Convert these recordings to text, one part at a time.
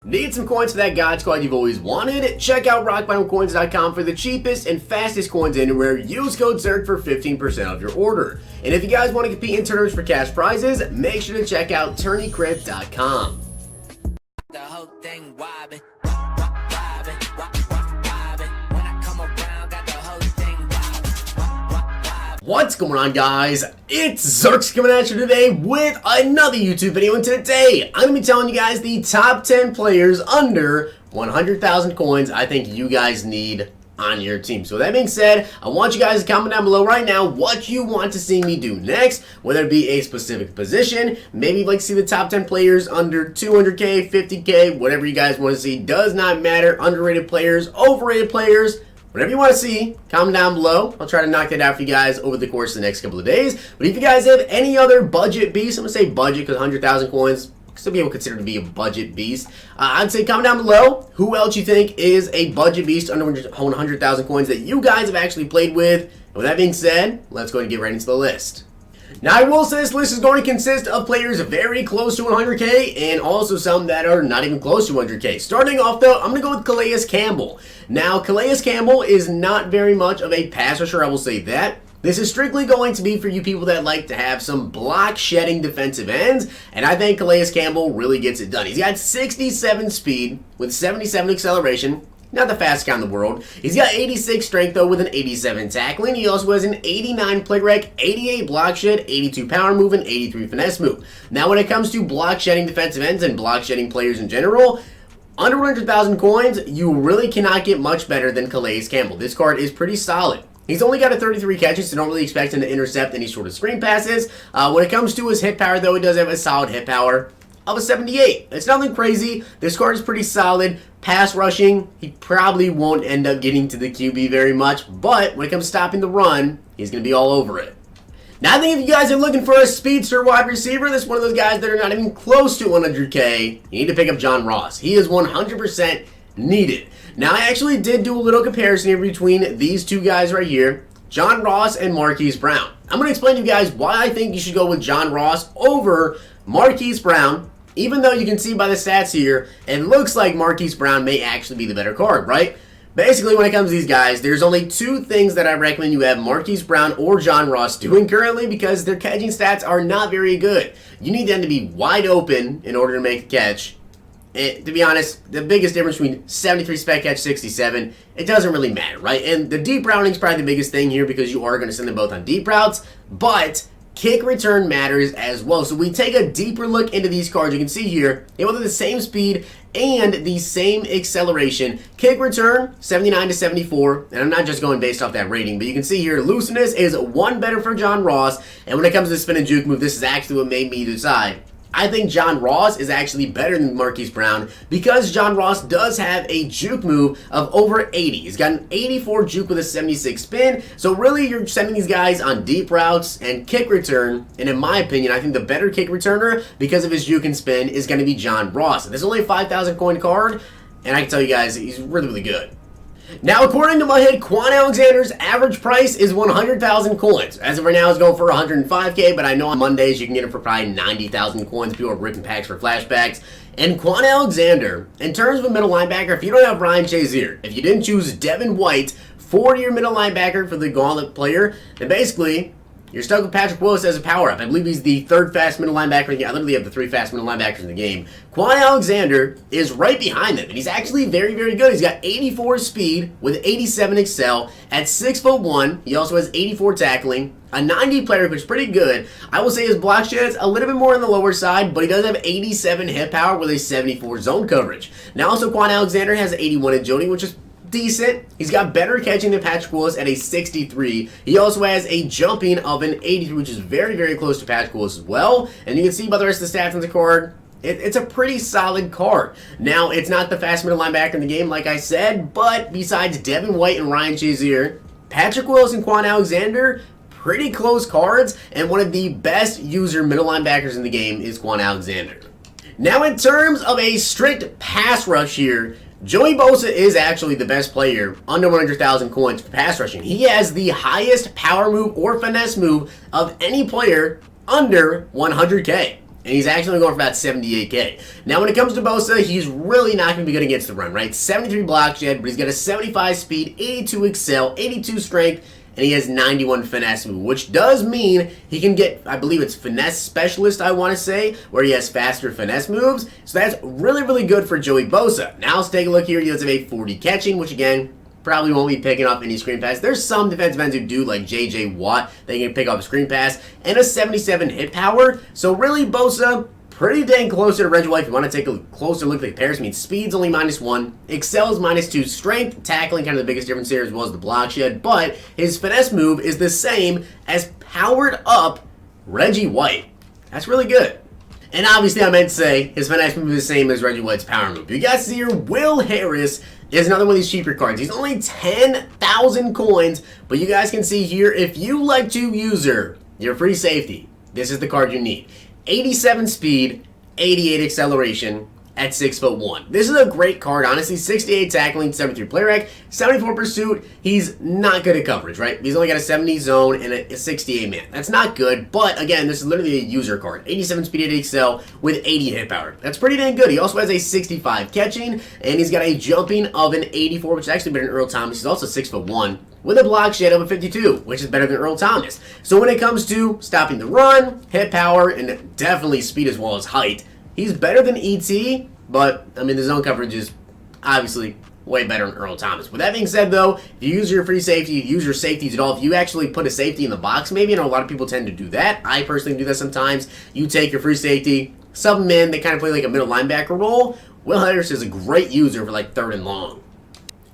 Need some coins for that God Squad you've always wanted? Check out rockbottomcoins.com for the cheapest and fastest coins anywhere. Use code ZERK for 15% off your order. And if you guys want to compete in tournaments for cash prizes, make sure to check out tourneycrypt.com. The whole thing wobbin'. What's going on, guys? It's Zirksee coming at you today with another YouTube video, and today I'm going to be telling you guys the top 10 players under 100,000 coins I think you guys need on your team. So that being said, I want you guys to comment down below right now what you want to see me do next, whether it be a specific position, maybe you'd like to see the top 10 players under 200k, 50k, whatever you guys want to see. Does not matter. Underrated players, overrated players, whatever you want to see, comment down below. I'll try to knock that out for you guys over the course of the next couple of days. But if you guys have any other budget beasts, I'm going to say budget because 100,000 coins, some people consider to be a budget beast. I'd say comment down below who else you think is a budget beast under 100,000 coins that you guys have actually played with. And with that being said, let's go ahead and get right into the list. Now, I will say this list is going to consist of players very close to 100k and also some that are not even close to 100k. Starting off, though, I'm going to go with Calais Campbell. Now, Calais Campbell is not very much of a pass rusher, I will say that. This is strictly going to be for you people that like to have some block-shedding defensive ends, and I think Calais Campbell really gets it done. He's got 67 speed with 77 acceleration. Not the fastest guy in the world. He's got 86 strength, though, with an 87 tackling. He also has an 89 play rec, 88 block shed, 82 power move, and 83 finesse move. Now, when it comes to block shedding defensive ends and block shedding players in general, under 100,000 coins, you really cannot get much better than Calais Campbell. This card is pretty solid. He's only got a 33 catches, so don't really expect him to intercept any sort of screen passes. When it comes to his hit power, though, he does have a solid hit power of a 78. It's nothing crazy. This card is pretty solid. Pass rushing, he probably won't end up getting to the QB very much, but when it comes to stopping the run, he's going to be all over it. Now, I think if you guys are looking for a speedster wide receiver, that's one of those guys that are not even close to 100k, you need to pick up John Ross. He is 100% needed. Now, I actually did do a little comparison here between these two guys right here, John Ross and Marquise Brown. I'm going to explain to you guys why I think you should go with John Ross over Marquise Brown. Even though you can see by the stats here, it looks like Marquise Brown may actually be the better card, right? Basically, when it comes to these guys, there's only two things that I recommend you have Marquise Brown or John Ross doing currently because their catching stats are not very good. You need them to be wide open in order to make a catch. And to be honest, the biggest difference between 73 spec catch, 67, it doesn't really matter, right? And the deep routing is probably the biggest thing here because you are going to send them both on deep routes, but kick return matters as well. So we take a deeper look into these cards. You can see here, they both have the same speed and the same acceleration. Kick return, 79 to 74. And I'm not just going based off that rating, but you can see here, looseness is one better for John Ross. And when it comes to the spin and juke move, this is actually what made me decide. I think John Ross is actually better than Marquise Brown because John Ross does have a juke move of over 80. He's got an 84 juke with a 76 spin. So really, you're sending these guys on deep routes and kick return. And in my opinion, I think the better kick returner because of his juke and spin is going to be John Ross. This is only a 5,000 coin card, and I can tell you guys, he's really, really good. Now, according to my head, Quan Alexander's average price is 100,000 coins. As of right now, it's going for 105k, but I know on Mondays you can get it for probably 90,000 coins. People are ripping packs for flashbacks. And Quan Alexander, in terms of a middle linebacker, if you don't have Ryan Shazier, if you didn't choose Devin White for your middle linebacker for the gauntlet player, then basically you're stuck with Patrick Willis as a power-up. I believe he's the third fast middle linebacker. I literally have the three fast middle linebackers in the game. Quan Alexander is right behind them, and he's actually very, very good. He's got 84 speed with 87 excel at 6'1". He also has 84 tackling, a 90 player, which is pretty good. I will say his block shed is a little bit more on the lower side, but he does have 87 hit power with a 74 zone coverage. Now, also, Quan Alexander has 81 agility, which is decent. He's got better catching than Patrick Willis at a 63. He also has a jumping of an 83, which is very, very close to Patrick Willis as well. And you can see by the rest of the stats on the card, it's a pretty solid card. Now, it's not the fast middle linebacker in the game, like I said, but besides Devin White and Ryan Shazier, Patrick Willis and Quan Alexander, pretty close cards, and one of the best user middle linebackers in the game is Quan Alexander. Now, in terms of a strict pass rush here, Joey Bosa is actually the best player under 100,000 coins for pass rushing. He has the highest power move or finesse move of any player under 100k. and he's actually going for about 78K. Now, when it comes to Bosa, he's really not going to be good against the run, right? 73 block shed, but he's got a 75 speed, 82 excel, 82 strength, and he has 91 finesse move, which does mean he can get, I believe it's finesse specialist, I want to say, where he has faster finesse moves. So that's really, really good for Joey Bosa. Now let's take a look here. He does have a 40 catching, which again, probably won't be picking up any screen pass. There's some defensive ends who do, like J.J. Watt. They can pick up a screen pass. And a 77 hit power. So really, Bosa, pretty dang close to Reggie White. If you want to take a closer look at the comparison, I mean, speed's only -1. Excel's -2. Strength, tackling, kind of the biggest difference here, as well as the block shed. But his finesse move is the same as powered up Reggie White. That's really good. And obviously, I meant to say his finesse move is the same as Reggie White's power move. You guys see here, Will Harris is another one of these cheaper cards. He's only 10,000 coins, but you guys can see here, if you like to use your free safety, this is the card you need. 87 speed, 88 acceleration at 6'1". This is a great card, honestly. 68 tackling, 73 play rec, 74 pursuit. He's not good at coverage, right? He's only got a 70 zone and a 68 man. That's not good, but again, this is literally a user card. 87 speed, 88 excel with 80 hit power. That's pretty dang good. He also has a 65 catching, and he's got a jumping of an 84, which is actually better than Earl Thomas. He's also 6'1", with a block shed of a 52, which is better than Earl Thomas. So when it comes to stopping the run, hit power, and definitely speed as well as height, he's better than ET, but, I mean, the zone coverage is obviously way better than Earl Thomas. With that being said, though, if you use your free safety, you use your safeties at all, if you actually put a safety in the box, maybe, I know a lot of people tend to do that. I personally do that sometimes. You take your free safety, sub them in, they kind of play like a middle linebacker role. Will Harris is a great user for like 3rd and long.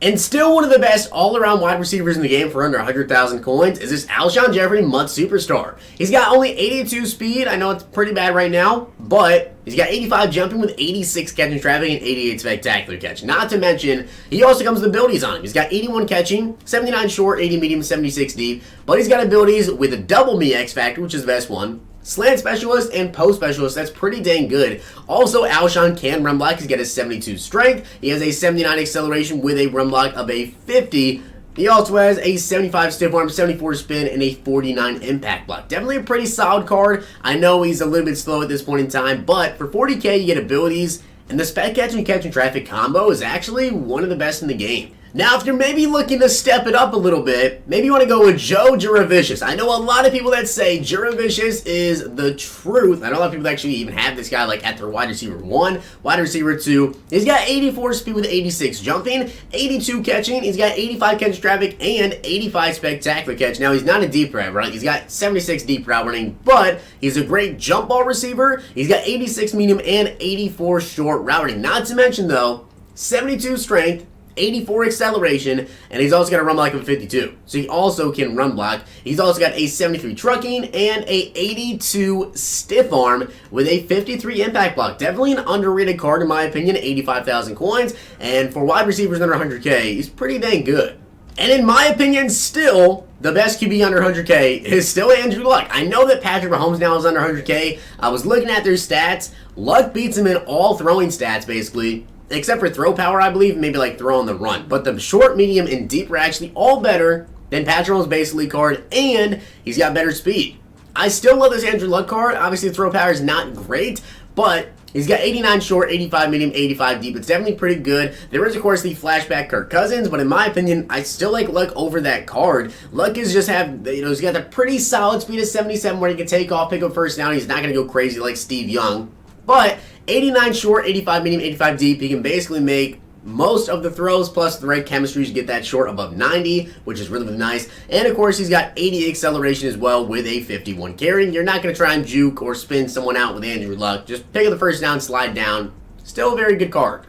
And still one of the best all-around wide receivers in the game for under 100,000 coins is this Alshon Jeffery MUT Superstar. He's got only 82 speed. I know it's pretty bad right now, but he's got 85 jumping with 86 catching traffic and 88 spectacular catch. Not to mention, he also comes with abilities on him. He's got 81 catching, 79 short, 80 medium, 76 deep, but he's got abilities with a double me X factor, which is the best one. Slant specialist and post specialist, that's pretty dang good. Also, Alshon can run block. He's got a 72 strength. He has a 79 acceleration with a run block of a 50. He also has a 75 stiff arm, 74 spin, and a 49 impact block. Definitely a pretty solid card. I know he's a little bit slow at this point in time, but for 40K, you get abilities, and the spec catch and catch and traffic combo is actually one of the best in the game. Now, if you're maybe looking to step it up a little bit, maybe you want to go with Joe Juravicious. I know a lot of people that say Juravicious is the truth. I know a lot of people that actually even have this guy like at their wide receiver 1, wide receiver 2. He's got 84 speed with 86 jumping, 82 catching. He's got 85 catch traffic and 85 spectacular catch. Now, he's not a deep route, right? He's got 76 deep route running, but he's a great jump ball receiver. He's got 86 medium and 84 short route running. Not to mention, though, 72 strength, 84 acceleration, and he's also got a run block of a 52. So he also can run block. He's also got a 73 trucking and a 82 stiff arm with a 53 impact block. Definitely an underrated card in my opinion, 85,000 coins, and for wide receivers under 100K, he's pretty dang good. And in my opinion, still, the best QB under 100K is still Andrew Luck. I know that Patrick Mahomes now is under 100K. I was looking at their stats. Luck beats him in all throwing stats, basically. Except for throw power, I believe, maybe like throw on the run. But the short, medium, and deep are actually all better than Patrick Mahomes' basically card, and he's got better speed. I still love this Andrew Luck card. Obviously, the throw power is not great, but he's got 89 short, 85 medium, 85 deep. It's definitely pretty good. There is, of course, the flashback Kirk Cousins, but in my opinion, I still like Luck over that card. Luck is just he's got a pretty solid speed of 77 where he can take off, pick up first down. He's not going to go crazy like Steve Young, but 89 short, 85 medium, 85 deep. He can basically make most of the throws, plus the right chemistry to get that short above 90, which is really, really nice. And of course, he's got 80 acceleration as well with a 51 carry. You're not going to try and juke or spin someone out with Andrew Luck. Just pick up the first down, slide down. Still a very good card.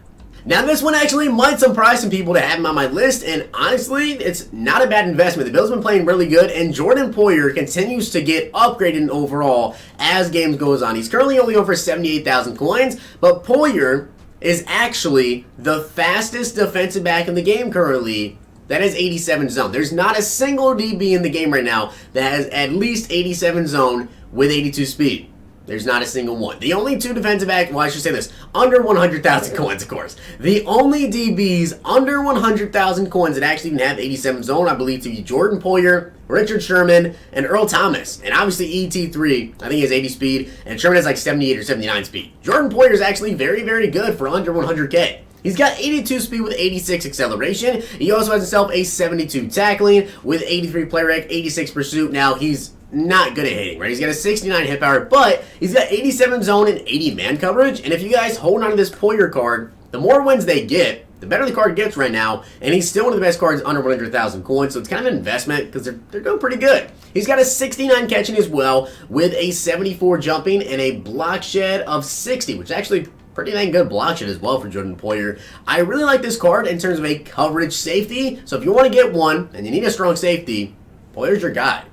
Now, this one actually might surprise some people to have him on my list, and honestly, it's not a bad investment. The Bills have been playing really good, and Jordan Poyer continues to get upgraded overall as games goes on. He's currently only over 78,000 coins, but Poyer is actually the fastest defensive back in the game currently. That is 87 zone. There's not a single DB in the game right now that has at least 87 zone with 82 speed. There's not a single one. The only two defensive back, well, I should say this, under 100,000 coins, of course. The only DBs under 100,000 coins that actually even have 87 zone, I believe, to be Jordan Poyer, Richard Sherman, and Earl Thomas. And obviously ET3, I think he has 80 speed, and Sherman has like 78 or 79 speed. Jordan Poyer is actually very, very good for under 100K. He's got 82 speed with 86 acceleration. He also has himself a 72 tackling with 83 play rec, 86 pursuit. Now, he's not good at hitting, right? He's got a 69 hit power, but he's got 87 zone and 80 man coverage. And if you guys hold on to this Poyer card, the more wins they get, the better the card gets right now. And he's still one of the best cards under 100,000 coins, so it's kind of an investment because they're doing pretty good. He's got a 69 catching as well with a 74 jumping and a block shed of 60, which is actually pretty dang good block shed as well for Jordan Poyer. I really like this card in terms of a coverage safety. So if you want to get one and you need a strong safety, Poyer's your guy.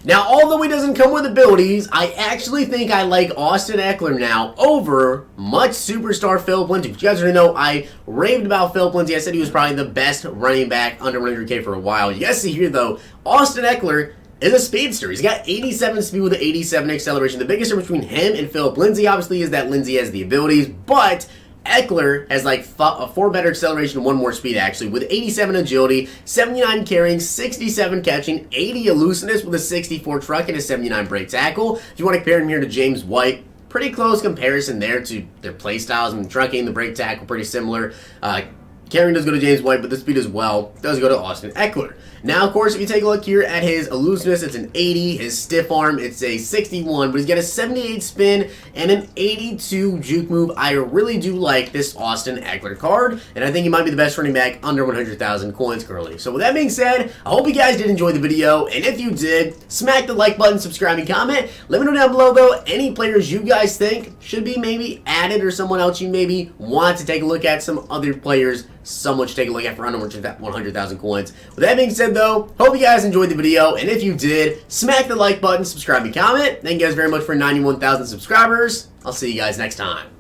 Now, although he doesn't come with abilities, I actually think I like Austin Eklund now over much superstar Philip Lindsay. If you guys already know, I raved about Philip Lindsay. I said he was probably the best running back under 100K for a while. You guys see here, though, Austin Eklund is a speedster. He's got 87 speed with 87 acceleration. The biggest difference between him and Philip Lindsay, obviously, is that Lindsay has the abilities, but Eklund has like 4 better acceleration and 1 more speed actually with 87 agility, 79 carrying, 67 catching, 80 elusiveness with a 64 truck and a 79 break tackle. If you want to compare him here to James White, pretty close comparison there to their play styles. I mean, trucking, the break tackle, pretty similar. Carrying does go to James White, but the speed as well does go to Austin Eklund. Now, of course, if you take a look here at his elusiveness, it's an 80. His stiff arm, it's a 61. But he's got a 78 spin and an 82 juke move. I really do like this Austin Eklund card, and I think he might be the best running back under 100,000 coins currently. So with that being said, I hope you guys did enjoy the video, and if you did, smack the like button, subscribe, and comment. Let me know down below, though, any players you guys think should be maybe added or someone else you maybe want to take a look at, some other players someone should take a look at for under 100,000 coins. With that being said, though, hope you guys enjoyed the video, and if you did, smack the like button, subscribe, and comment. Thank you guys very much for 91,000 subscribers. I'll see you guys next time.